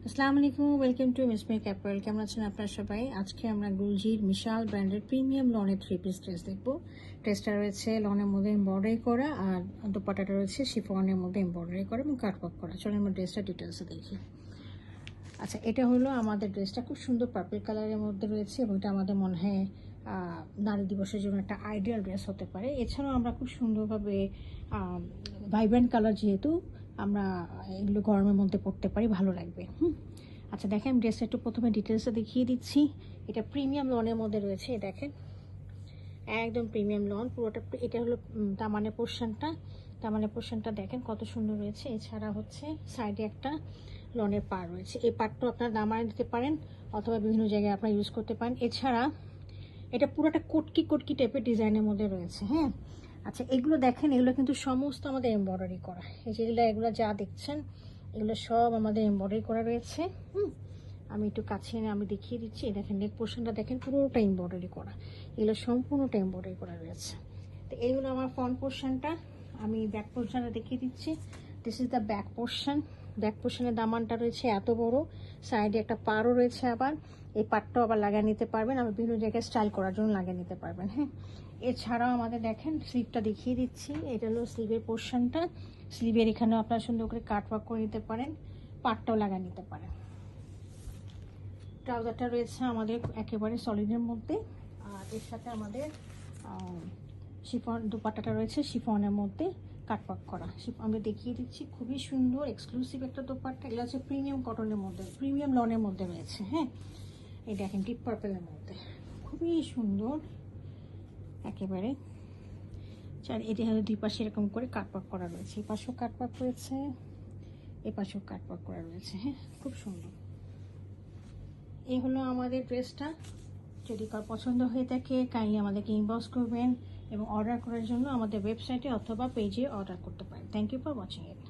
আসসালামু আলাইকুম, welcome to miss make apparel. কেমন আছেন আপনারা সবাই? আজকে আমরা গুলজির বিশাল ব্র্যান্ডের প্রিমিয়াম লনের 3 পিস ড্রেস দেখবো। ড্রেসটা রয়েছে লনের মধ্যে এমব্রয়ডারি করা, আর দোপাট্টাটা রয়েছে শিফনের মধ্যে এমব্রয়ডারি করা এবং কাটওয়ার্ক করা। চলো আমরা ড্রেসটা ডিটেলসে দেখি। আচ্ছা, এটা হলো আমাদের ড্রেসটা, খুব সুন্দর পার্পল কালারের মধ্যে রয়েছে এবং এটা আমাদের মনে হয় নারী দিবসের জন্য একটা আইডিয়াল ড্রেস হতে পারে। এছাড়াও আমরা খুব সুন্দরভাবে ভাইব্রেন্ট কালার, যেহেতু আমরা এগুলো গরমের মধ্যে পরতে পারি, ভালো লাগবে। আচ্ছা দেখেন, ড্রেসটা একটু প্রথমে ডিটেলসে দেখিয়ে দিচ্ছি। এটা প্রিমিয়াম লনের মধ্যে রয়েছে, দেখেন একদম প্রিমিয়াম লন পুরোটা। এটা হলো দামানের পোর্শনটা দেখেন কত সুন্দর রয়েছে। এছাড়া হচ্ছে সাইডে একটা লনের পার রয়েছে। এই পারটাও আপনারা দামানে দিতে পারেন অথবা বিভিন্ন জায়গায় আপনারা ইউজ করতে পারেন। এছাড়া এটা পুরোটা কটকি টাইপের ডিজাইনের মধ্যে রয়েছে। হ্যাঁ, আচ্ছা এগুলো দেখেন, এগুলো কিন্তু সমস্ত আমাদের এমব্রয়ডারি করা। এই যে এগুলো যা দেখছেন এগুলো সব আমাদের এমব্রয়ডারি করা রয়েছে। আমি একটু কাছে এনে আমি দেখিয়ে দিচ্ছি। দেখেন নেক পোর্শনটা দেখেন, পুরোটা এমব্রয়ডারি করা, এগুলো সম্পূর্ণটা এমব্রয়ডারি করা রয়েছে। তো এইগুলো আমার ফ্রন্ট পোর্শনটা। আমি ব্যাক পোর্শনটা দেখিয়ে দিচ্ছি। This is the back portion. Back পোর্শনের দামানটা রয়েছে এত বড়, সাইডে একটা পারও রয়েছে, আবার এই পাটটাও আবার লাগিয়ে নিতে পারবেন, আবার বিভিন্ন জায়গায় স্টাইল করার জন্য লাগিয়ে নিতে পারবেন। হ্যাঁ, এছাড়াও আমাদের দেখেন স্লিভটা দেখিয়ে দিচ্ছি। এটা হলো স্লিভের পোর্শনটা। স্লিভের এখানেও আপনারা সুন্দর করে কাটওয়ার্ক করে নিতে পারেন, পাটটাও লাগিয়ে নিতে পারেন। ট্রাউজারটা রয়েছে আমাদের একেবারে সলিডের মধ্যে, আর এর সাথে আমাদের শিফন দোপাট্টাটা রয়েছে শিফনের মধ্যে কাটওয়ার্ক করা। আমি দেখিয়ে দিচ্ছি, খুবই সুন্দর এক্সক্লুসিভ একটা দোপাট্টা। এগুলো হচ্ছে প্রিমিয়াম কটনের মধ্যে, প্রিমিয়াম লনের মধ্যে রয়েছে। হ্যাঁ, এই দেখেন ডিপ পার্পেলের মধ্যে, খুবই সুন্দর একেবারে। এটি হলো দুই পাশে এরকম করে কাটওয়ার্ক করা রয়েছে, এই পাশেও কাটওয়ার্ক রয়েছে, এ পাশেও কাটওয়ার্ক করা রয়েছে। হ্যাঁ, খুব সুন্দর। এই হলো আমাদের ড্রেসটা। যদি কার পছন্দ হয়ে থাকে কাইন্ডলি আমাদেরকে ইনবক্স করবেন এবং অর্ডার করার জন্য আমাদের ওয়েবসাইটে অথবা পেজে অর্ডার করতে পারেন। Thank you for watching it.